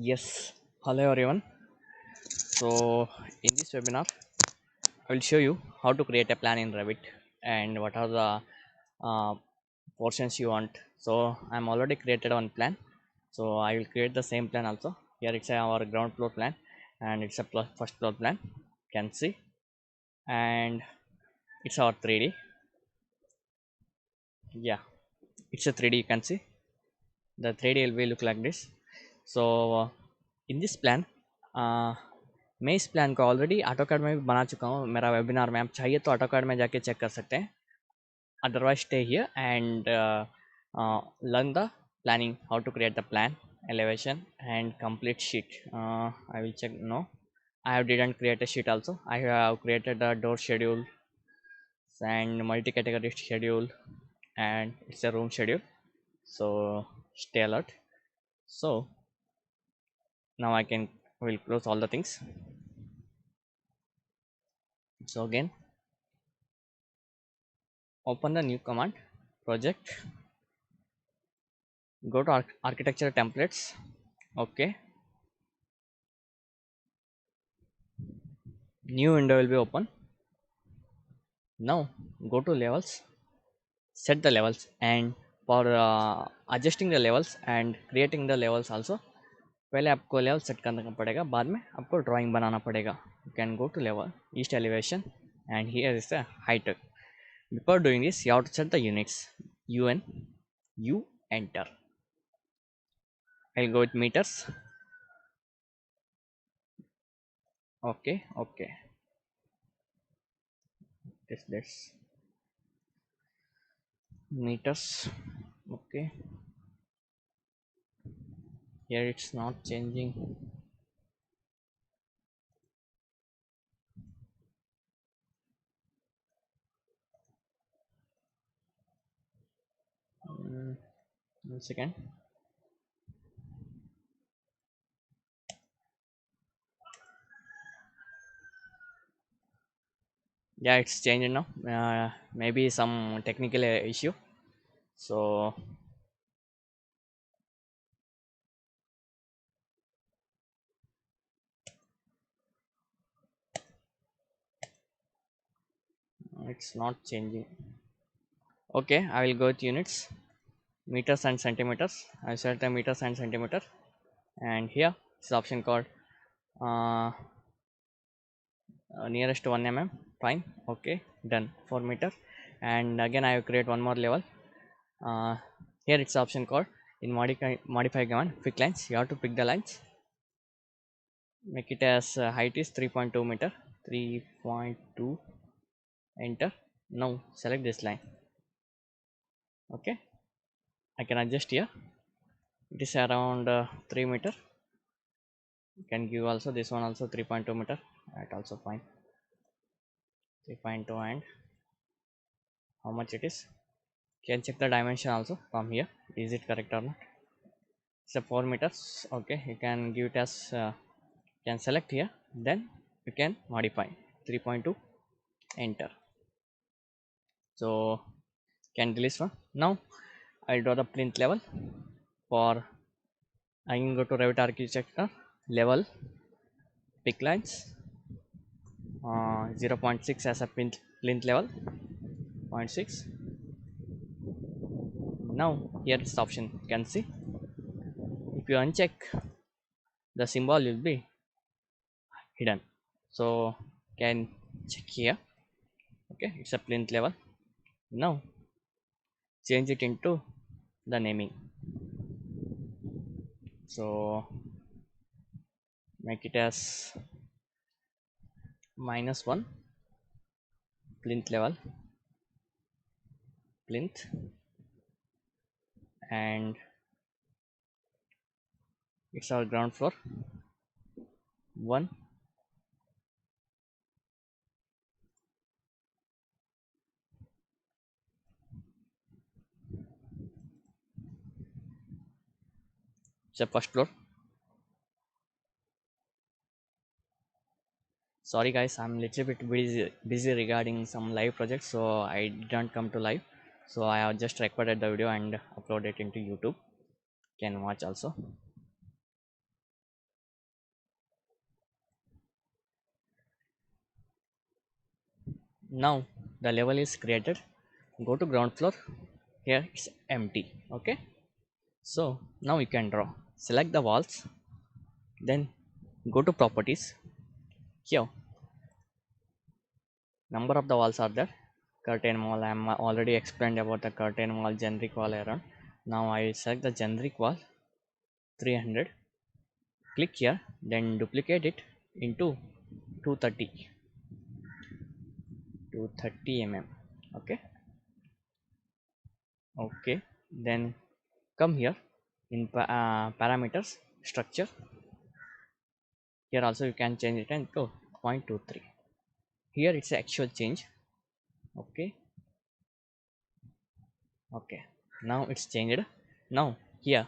Yes, hello everyone. So, in this webinar, I will show you how to create a plan in Revit and what are the uh, portions you want. So, I'm already created one plan. So, I will create the same plan also. Here it's our ground floor plan and it's a first floor plan. Can see, and it's our 3D. Yeah, it's a 3D. You can see the 3D will look like this. So, in this plan, uh, मैं इस plan को already AutoCAD में भी बना चुका हूँ मेरा webinar में आप चाहिए तो ऑटोकैड में जाके चेक कर सकते हैं otherwise stay here and learn the planning how to create the plan elevation and complete sheet I will check. No, I have didn't create a sheet. Also I have created a door schedule and multi-category schedule and it's a room schedule, so stay alert. So now I can will close all the things. So again open the new command project, go to architecture templates. Okay, new window will be open. Now go to levels, set the levels, and for adjusting the levels and creating the levels also पहले आपको level set करना पड़ेगा, बाद में आपको drawing बनाना पड़ेगा. You can go to level east elevation and here is the height. Before doing this you have to set the units. UN you enter. I'll go with meters. Okay, this meters. Okay, here it's not changing. mm, 1 second. Yeah, it's changed now. Maybe some technical issue. So it's not changing. Okay, I will go with units, meters and centimeters. I set the meters and centimeter, and here is the option called uh, nearest 1 mm. Fine. Okay, done for meter. And again I will create one more level. uh, Here it's the option called in modify command pick lines. You have to pick the lines, make it as height is 3.2 meter. 3.2, enter. Now select this line. Okay, I can adjust here. It is around 3 meter. You can give also this one also 3.2 meter. That also fine. 3.2 and how much it is. You can check the dimension also from here. Is it correct or not? It's a 4 meters. Okay, you can give it as can select here. Then you can modify 3.2. Enter. So can release one. Now I'll draw the plinth level. For I can go to Revit architecture level, pick lines, 0.6 as a plinth level, 0.6. Now here is the option. You can see if you uncheck, the symbol will be hidden. So can check here. Okay, it's a plinth level. Now change it into the naming. So make it as -1 plinth level, plinth, and it's our ground floor 1. It's a first floor. Sorry guys, I'm little bit busy regarding some live projects, so I didn't come to live. So I have just recorded the video and uploaded it into YouTube. Can watch also. Now the level is created. Go to ground floor. Here it's empty. Okay, so now you can draw. Select the walls, then go to properties. Here number of the walls are there. Curtain wall, I am already explained about the curtain wall, generic wall around. Now I select the generic wall 300. Click here, then duplicate it into 230 mm. Okay, okay, then come here in parameters, structure. Here also you can change it into 0.23. Here it's actual change. Okay, okay, now it's changed. Now here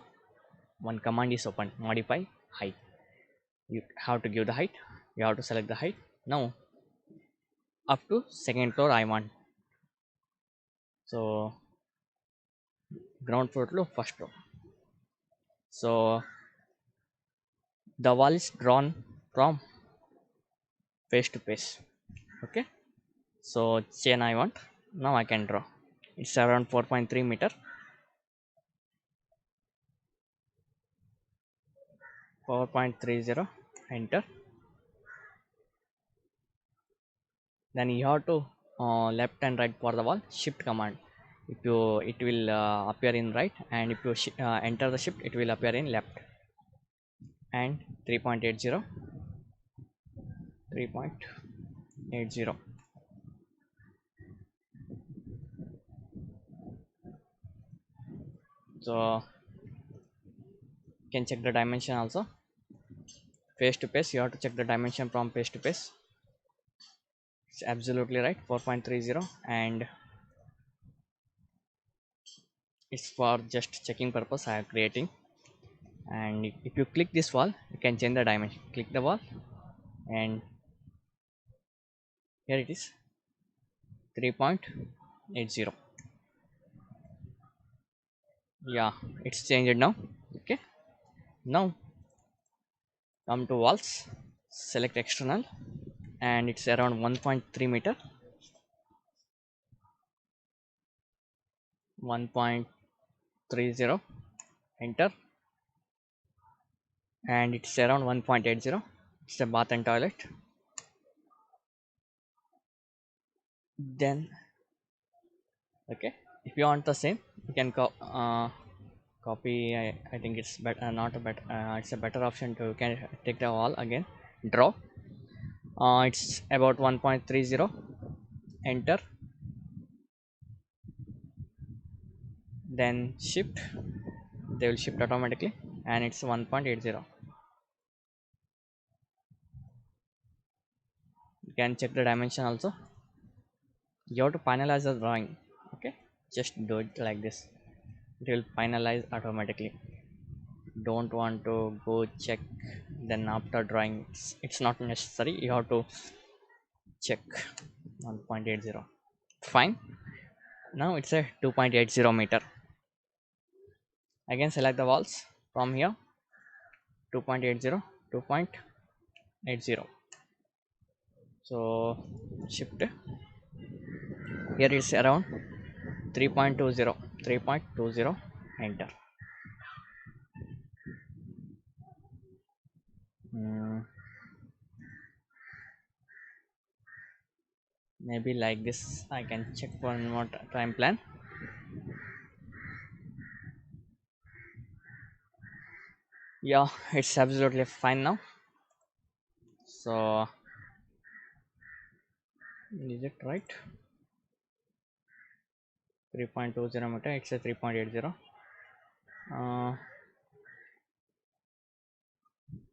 one command is open, modify height. You have to give the height, you have to select the height. Now up to second floor I want, so ground floor to first floor. So the wall is drawn from face to face. Okay, so chain I want. Now I can draw. It's around 4.3 meter. 4.30. Enter. Then you have to left and right for the wall. Shift command. If you, it will appear in right, and if you enter the shift, it will appear in left. And 3.80. 3.80. So you can check the dimension also. Face to face, you have to check the dimension from face to face. It's absolutely right, 4.30. And it's for just checking purpose I am creating. And if you click this wall, you can change the dimension. Click the wall, and here it is 3.80. Yeah, it's changed now. Okay, now come to walls, select external, and it's around 1.3 meter. 1.30. Enter. And it's around 1.80. It's a bath and toilet. Then okay, if you want the same, you can copy. I think it's better, not a better, it's a better option to, you can take the wall again, draw. It's about 1.30. Enter. Then shift, they will shift automatically, and it's 1.80. You can check the dimension also. You have to finalize the drawing. Okay, just do it like this, it will finalize automatically. Don't want to go check then after drawing, it's not necessary. You have to check. 1.80. Fine. Now it's a 2.80 meter. Again select the walls from here. 2.80. 2.80. So shift, here it's around 3.20. 3.20. Enter. Hmm, maybe like this. I can check one more time plan. Yeah, it's absolutely fine now. So is it right? 3.20 meter, it's a 3.80.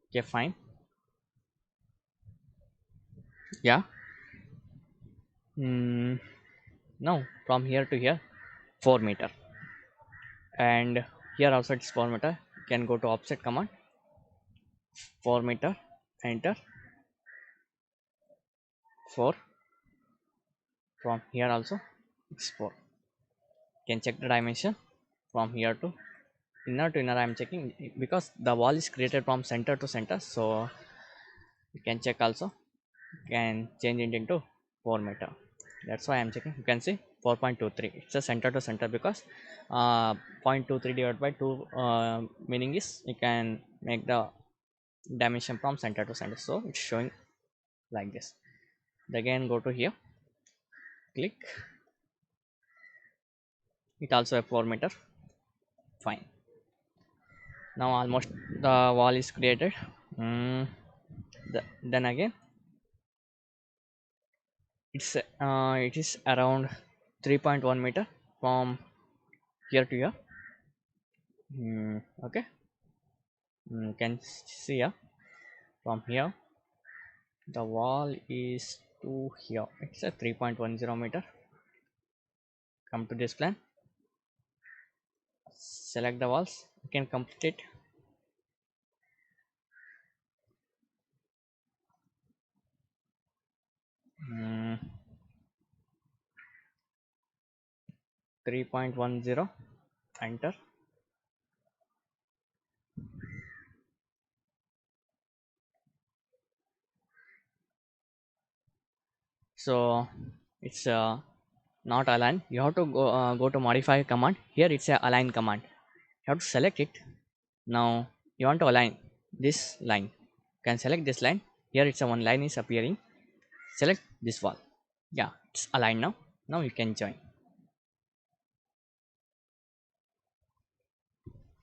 Okay, fine. Yeah. No, from here to here 4 meter, and here also it's 4 meter. You can go to offset command, 4 meter. Enter. 4. From here also it's 4. You can check the dimension from here to inner. I am checking because the wall is created from center to center, so you can check also. You can change it into 4 meter. That's why I'm checking. You can see 4.23. It's a center to center because 0.23 divided by 2 meaning is you can make the dimension from center to center. So it's showing like this. Again, go to here, click. It also a 4 meter. Fine. Now almost the wall is created. Mm, then again, it is around 3.1 meter from here to here. Okay. Can see here from here the wall is to here. It's a 3.10 meter. Come to this plan, select the walls, you can complete it. mm, 3.10, enter. So it's not align. You have to go to modify command. Here it's a align command. You have to select it. Now you want to align this line, you can select this line. Here it's a one line is appearing. Select this wall. Yeah, it's aligned now. Now you can join.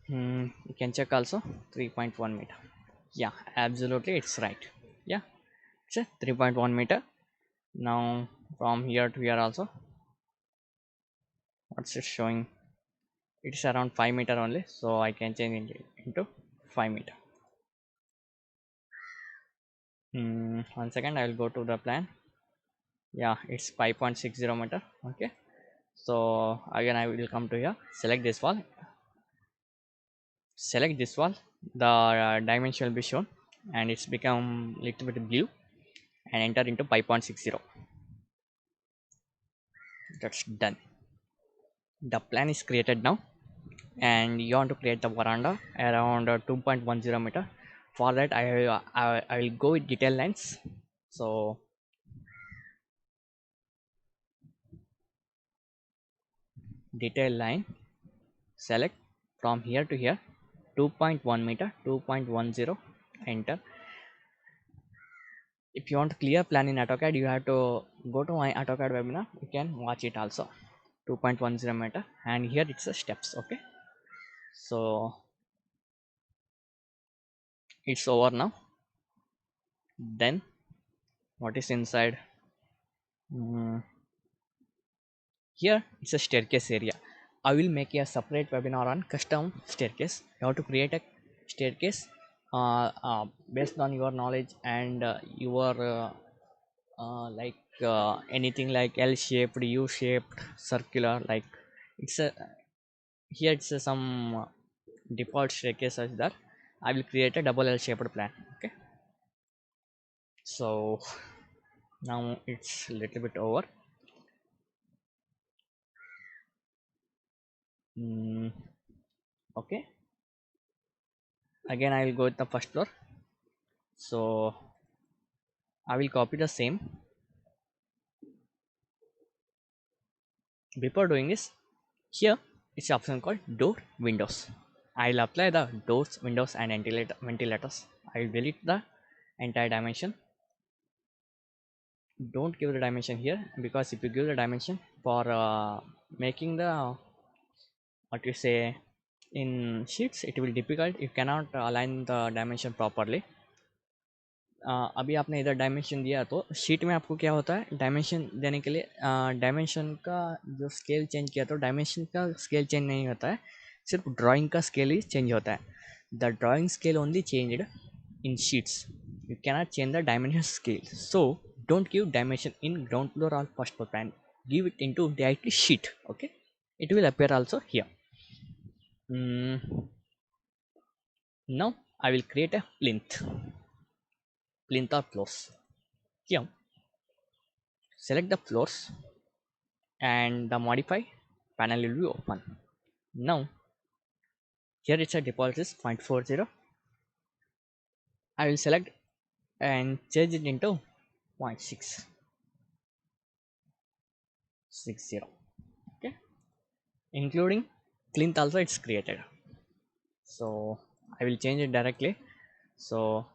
You can check also 3.1 meter. Yeah, absolutely, it's right. Yeah, it's a 3.1 meter. Now from here to here also, what's it showing? It's around 5 meter only, so I can change it into 5 meter. 1 second, I will go to the plan. Yeah, it's 5.60 meter. Okay, so again I will come to here, select this wall, the dimension will be shown and it's become little bit blue, and enter into 5.60. That's done. The plan is created now, and you want to create the veranda around 2.10 meter. For that I will go with detail lines. So detail line, select from here to here, 2.1 meter, 2.10, enter. If you want to clear plan in AutoCAD, you have to go to my AutoCAD webinar. You can watch it also. 2.10 meter, and here it's the steps. Okay, so it's over now. Then what is inside? Mm, Here it's a staircase area. I will make a separate webinar on custom staircase. You have to create a staircase based on your knowledge and your like anything like L shaped, U shaped, circular. Like it's a here it's a, some default staircase as that. I will create a double L shaped plan. Okay, so now it's a little bit over. Mm, okay, again I will go with the first floor. So I will copy the same. Before doing this, here it's option called door windows. I'll apply the doors, windows, and ventilators. I'll delete the entire dimension. Don't give the dimension here, because if you give the dimension for making the what you say in sheets, it will difficult. You cannot align the dimension properly. अभी आपने इधर dimension दिया तो sheet में आपको क्या होता है, डायमेंशन देने के लिए डायमेंशन का जो स्केल चेंज किया तो डायमेंशन का स्केल चेंज नहीं होता है, सिर्फ ड्राइंग का स्केल ही चेंज होता है. The drawing scale only changed in sheets. You cannot change the dimension scale. So don't give dimension in ground floor or first floor plan. Give it into directly sheet. Okay, it will appear also here. Now I will create a plinth or floors. Here select the floors and the modify panel will be open. Now here it's a default is 0.40. I will select and change it into 0.6. 60. Okay, including plinth also it's created. So I will change it directly. So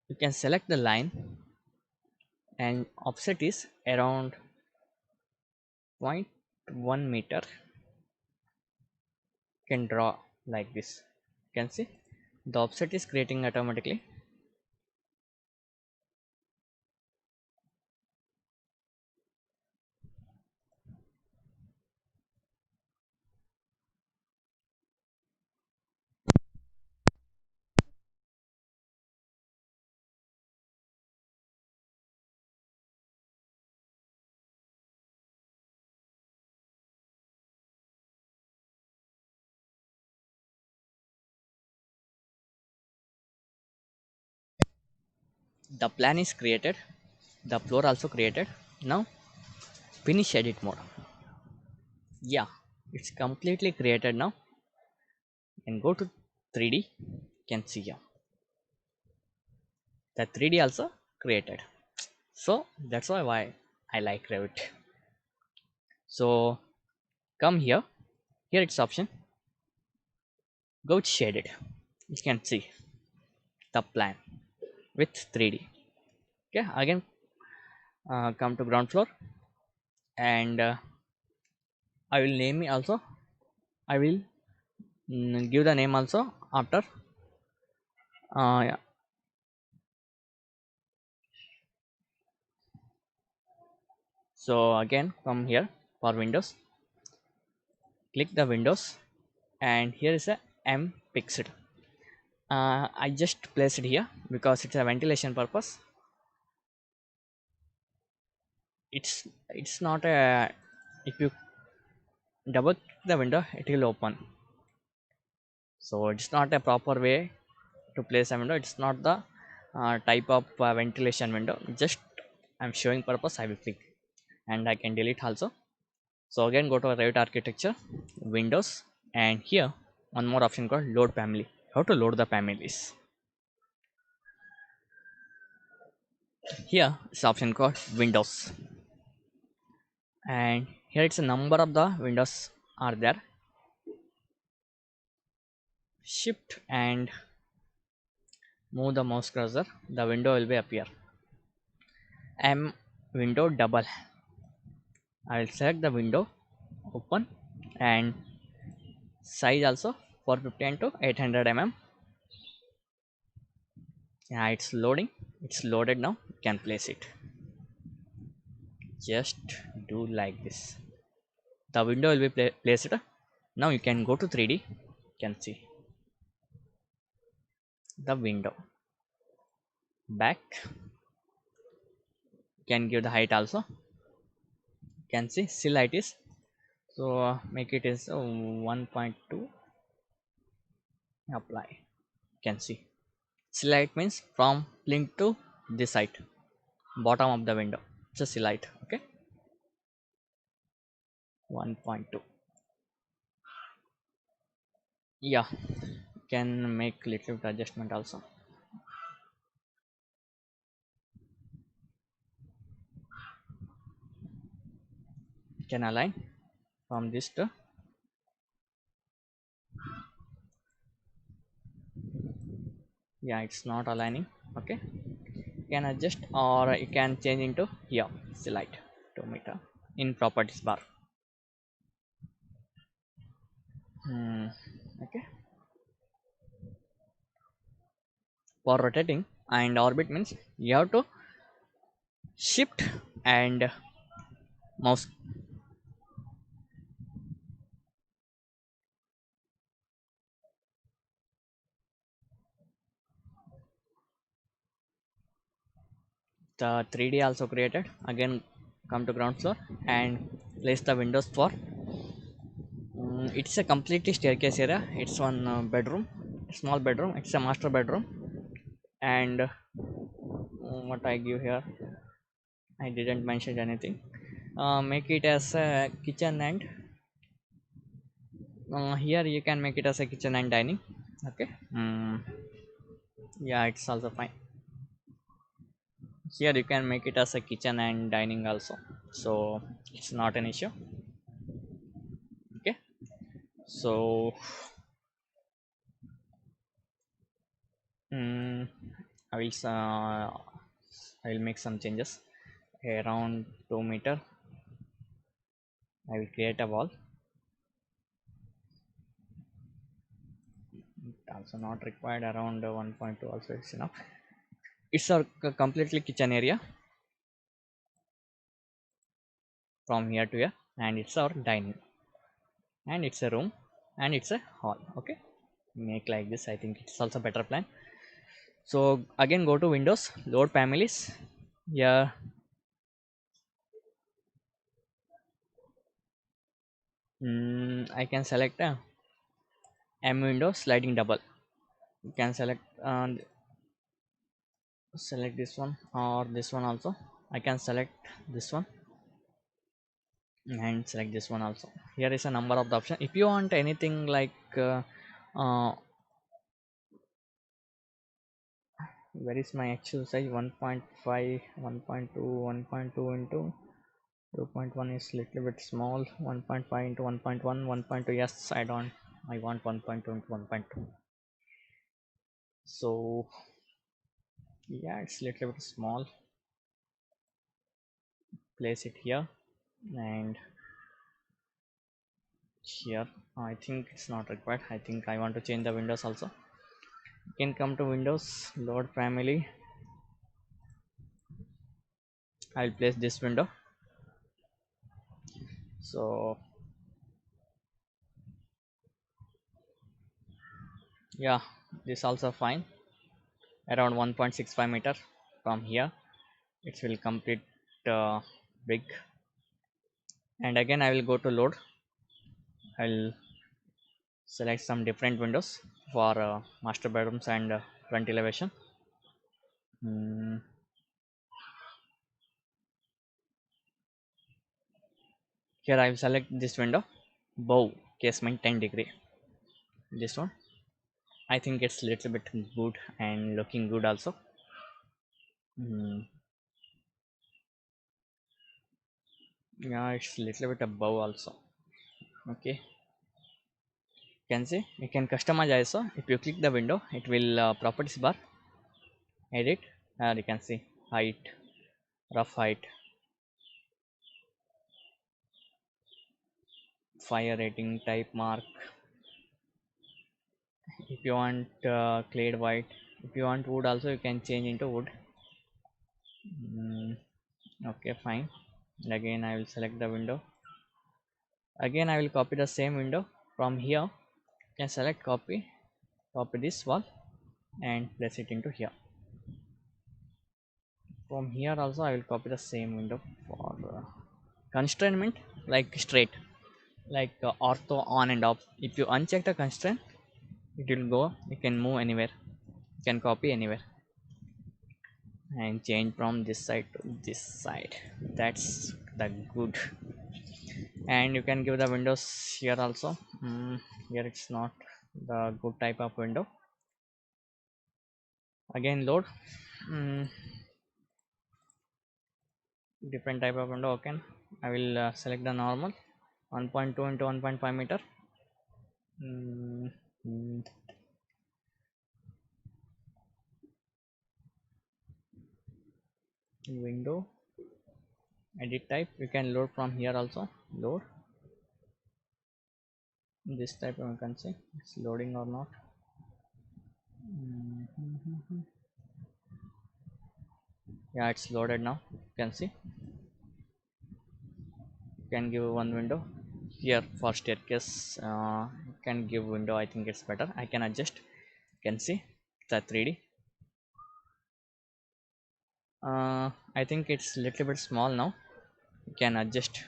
you can select the line and offset is around 0.1 meter. Can draw like this. You can see the offset is creating automatically. The plan is created, the floor also created. Now finish edit mode. Yeah, it's completely created now. And go to 3D. You can see here the 3D also created. So that's why I like Revit. So come here. Here it's option. Go to shaded. You can see the plan with 3D. Okay, again come to ground floor, and I will name it also. I will give the name also after. Yeah. So again come here for Windows, click the Windows, and here is a M Pixed. I just placed it here because it's a ventilation purpose. It's not a, if you double click the window it will open. So it's not a proper way to place a window. It's not the type of ventilation window. Just I'm showing purpose I will click, and I can delete also. So again go to Revit architecture, Windows, and here one more option called load family. How to load the families? Here is option called Windows, and here it's a number of the windows are there. Shift and move the mouse cursor, the window will be appear. M window double. I will select the window, open, and size also 450 to 800 mm. Yeah, it's loading. It's loaded now. You can place it. Just do like this. The window will be placed. Now you can go to 3D. You can see the window. Back. You can give the height also. You can see still height is. So make it is 1.2. Apply. You can see. Slide means from plinth to this side, bottom of the window. It's a slide. Okay, 1.2. Yeah, can make little bit adjustment also. Can align from this to, yeah, it's not aligning. Okay, you can adjust or you can change into here slide 2 meter in properties bar. Okay, for rotating and orbit means you have to shift and mouse. The 3D also created. Again come to ground floor and place the windows for. It's a completely staircase area. It's one bedroom, small bedroom. It's a master bedroom. And what I give here, I didn't mention anything. Make it as a kitchen, and here you can make it as a kitchen and dining. Okay. Yeah, it's also fine. Here you can make it as a kitchen and dining also, so it's not an issue. Okay, so mm, I will I will make some changes around 2 meter. I will create a wall. Also not required, around 1.2 also is enough. It's a completely kitchen area from here to here, and it's our dining, and it's a room, and it's a hall. Okay, make like this. I think it's also better plan. So again, go to Windows, load families. Yeah, I can select M window sliding double. You can select this one or this one also. I can select this one and select this one also. Here is a number of the option. If you want anything like uh, where is my actual size, 1.5, 1.2, 1.2 into 2.1 is little bit small, 1.5 into 1.1, 1.2. Yes, I want 1.2 into 1.2. So yeah, it's little bit small. Place it here and here. I think it's not required. I think I want to change the windows also. You can come to Windows, load family. I'll place this window. So yeah, this also fine. Around 1.65 meter from here. It will complete big. And again, I will go to load. I'll select some different windows for master bedrooms and front elevation. Mm, Here I will select this window, bow casement 10-degree. This one, I think it's little bit good and looking good also. Mm, yeah, it's little bit above also. Okay, can see you can customize also. If you click the window, it will properties bar, edit, and you can see height, rough height, fire rating, type mark. If you want cleared white, if you want wood also, you can change into wood. mm, okay, fine. And again, I will select the window. Again, I will copy the same window from here. You can select copy this wall and place it into here. From here also, I will copy the same window for constraint, like straight, like ortho on and off. If you uncheck the constraint, it will go. You can move anywhere, you can copy anywhere and change from this side to this side. That's the good. And you can give the windows here also. Here it's not the good type of window. Again, load. mm, Different type of window. Okay, I will select the normal 1.2 into 1.5 meter. mm, mm, Window, edit type, you can load from here also. Load this type, you can see it's loading or not. Mhm. Yeah, it's loaded now. You can see, you can give one window here for staircase. You can give window, I think it's better. I can adjust. You can see the 3D. I think it's little bit small now. You can adjust.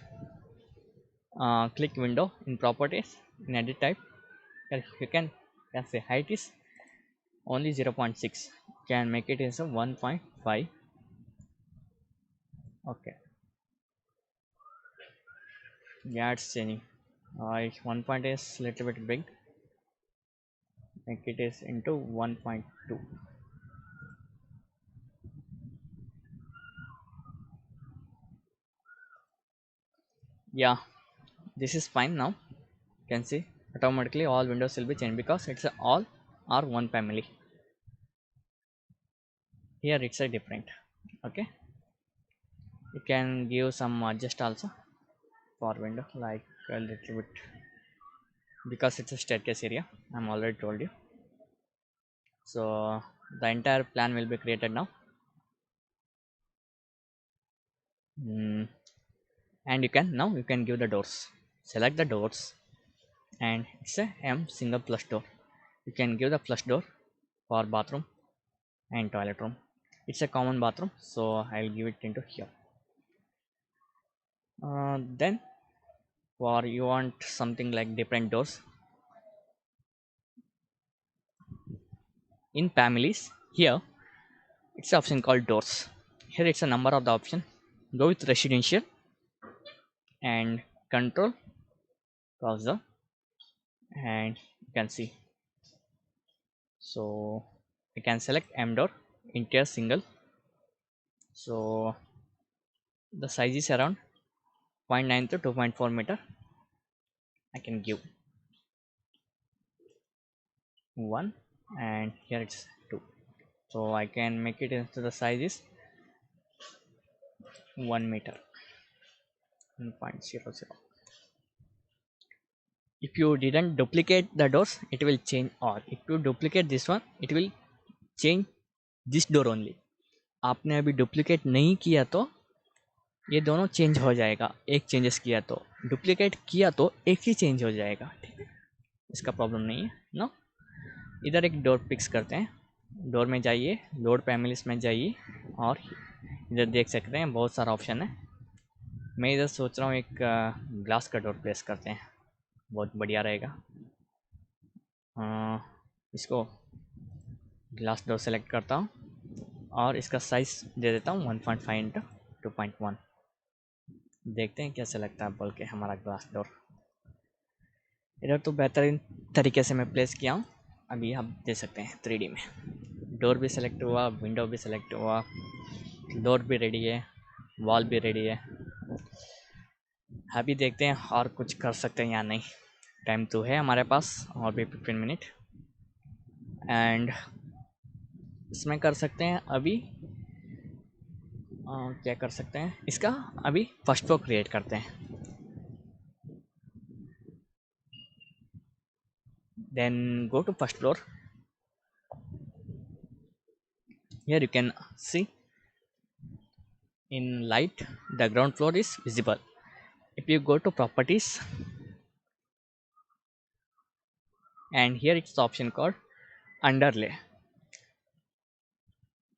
Click window in properties, in edit type. You can say height is only 0.6. Can make it as a 1.5. Okay, yeah, it's changing. 1 point is little bit big. Make it is into 1.2. Yeah, this is fine now. You can see automatically all windows will be changed because it's a all are one family. Here it's a different. Okay, you can give some adjust also for window like a little bit because it's a staircase area. I'm already told you. So the entire plan will be created now. Mm, and you can give the doors. Select the doors and it's a M single plus door. You can give the flush door for bathroom and toilet room. It's a common bathroom, so I'll give it into here. Then for you want something like different doors in families. Here it's an option called doors. Here it's a number of the option. Go with residential and control browser and you can see. So you can select M door interior single. So the size is around 0.9 to 2.4 meter. I can give one and here it's two. So I can make it into the size is 1 meter 1.00. If you didn't duplicate the doors, it will change all. If you duplicate this one, it will change this door only. आपने अभी duplicate नहीं किया तो ये दोनों change हो जाएगा, एक चेंजेस किया तो, डुप्लीकेट किया तो एक ही चेंज हो जाएगा, ठीक है, इसका प्रॉब्लम नहीं है नो। इधर एक डोर फिक्स करते हैं, डोर में जाइए, लोड फैमिलीज में जाइए और इधर देख सकते हैं बहुत सारा ऑप्शन है। मैं इधर सोच रहा हूँ एक ग्लास का डोर प्लेस करते हैं, बहुत बढ़िया रहेगा। इसको ग्लास डोर सेलेक्ट करता हूँ और इसका साइज़ दे देता हूँ 1.5 इंटू 2.1। देखते हैं कैसे लगता है बोल के हमारा ग्लास डोर। इधर तो बेहतरीन तरीके से मैं प्लेस किया हूँ, अभी आप देख सकते हैं 3D में। डोर भी सेलेक्ट हुआ, विंडो भी सेलेक्ट हुआ, डोर भी रेडी है, वॉल भी रेडी है। अभी देखते हैं और कुछ कर सकते हैं या नहीं, टाइम तो है हमारे पास और भी 15 मिनट। एंड इसमें कर सकते हैं अभी क्या कर सकते हैं, इसका अभी फर्स्ट फ्लोर क्रिएट करते हैं। Then go to first floor. Here you can see in light the ground floor is visible. If you go to properties and here it's the option called underlay,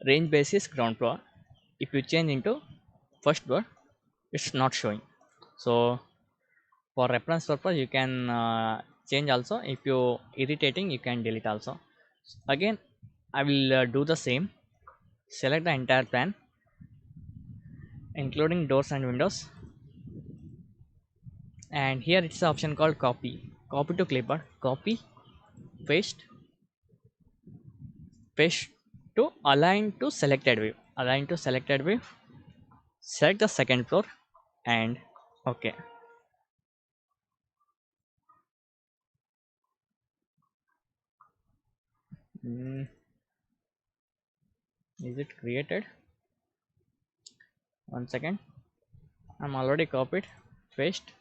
range basis ground floor. If you change into first floor, it's not showing. So for reference purpose you can change also. If you irritating you can delete also. Again I will do the same. Select the entire plan including doors and windows, and here it's the option called copy to clipboard, copy, paste, paste to align to selected view, align to selected view. Select the second floor and okay. mm, is it created? One second, I'm already copied, paste.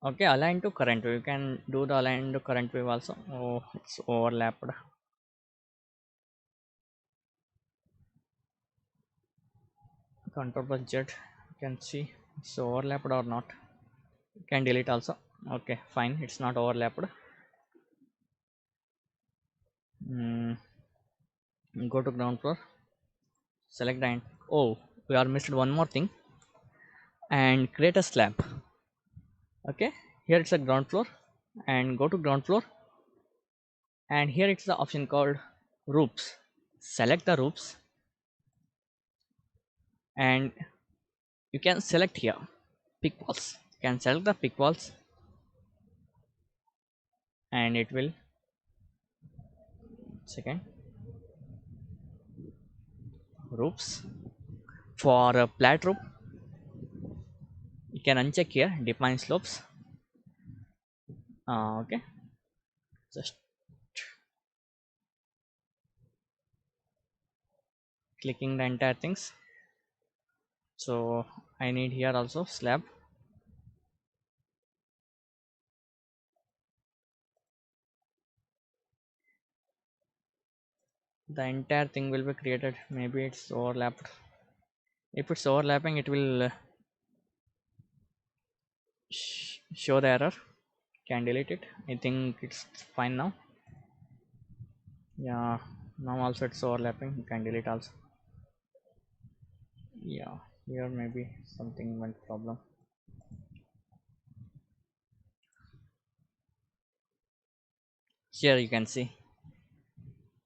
Okay, align to current view, you can do the align to current view also. Oh, it's overlapped. Control plus Z, you can see it's overlapped or not. You can delete also. Okay, fine, it's not overlapped. mm, Go to ground floor, select the end. Oh, we are missed one more thing, and create a slab. Okay, here it's a ground floor and go to ground floor, and here it's the option called roofs. Select the roofs and you can select here pick walls. You can select the pick walls and it will second roofs. For a flat roof, you can uncheck here define slopes. Okay, just clicking the entire things. So I need here also slab. The entire thing will be created. Maybe it's overlapped. If it's overlapping, it will show the error. Can delete it. I think it's fine now. Yeah, now also it's overlapping. You can delete also. Yeah, here maybe something went problem. Here you can see.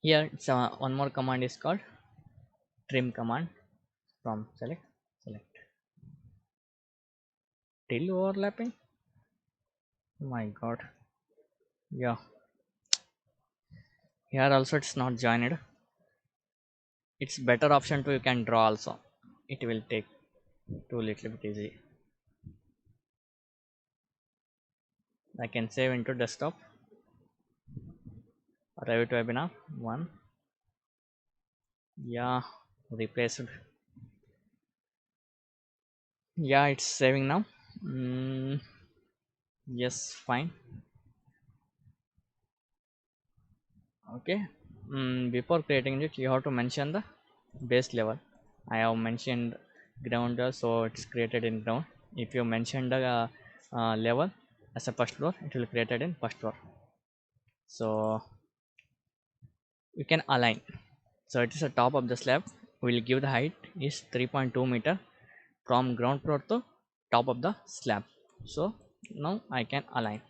Here it's one more command is called trim command. From select till overlapping. Oh my god. Yeah, here also it's not joined. It's better option to you can draw also. It will take too little bit easy. I can save into desktop. Revit webinar 1. Yeah, replaced. Yeah, it's saving now. Yes, fine. Okay. Before creating it, you have to mention the base level. I have mentioned ground, so it's created in ground. If you mention the level as a first floor, it will created in first floor. So you can align. So it is the top of the slab. We'll give the height is 3.2 meter from ground floor to top of the slab. So now I can align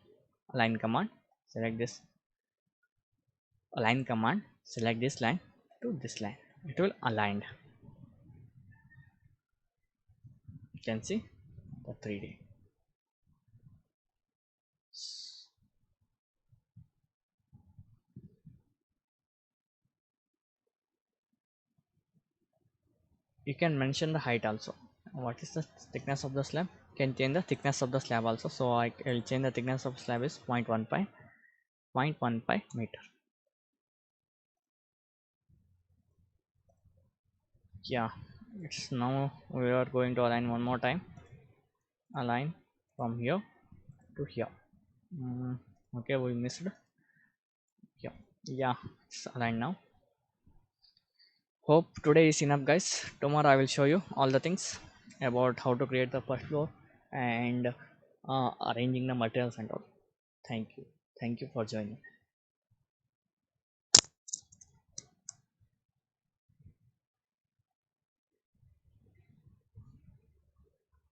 command, select this align command, select this line to this line, it will aligned. You can see the 3D. You can mention the height also. What is the thickness of the slab? You can change the thickness of the slab also. So I will change the thickness of slab is 0.15 meter. Yeah, it's now we are going to align one more time. Align from here to here. Okay, we missed here. Yeah, it's aligned now. Hope today is enough, guys. Tomorrow I will show you all the things about how to create the first floor and arranging the materials and all. Thank you for joining.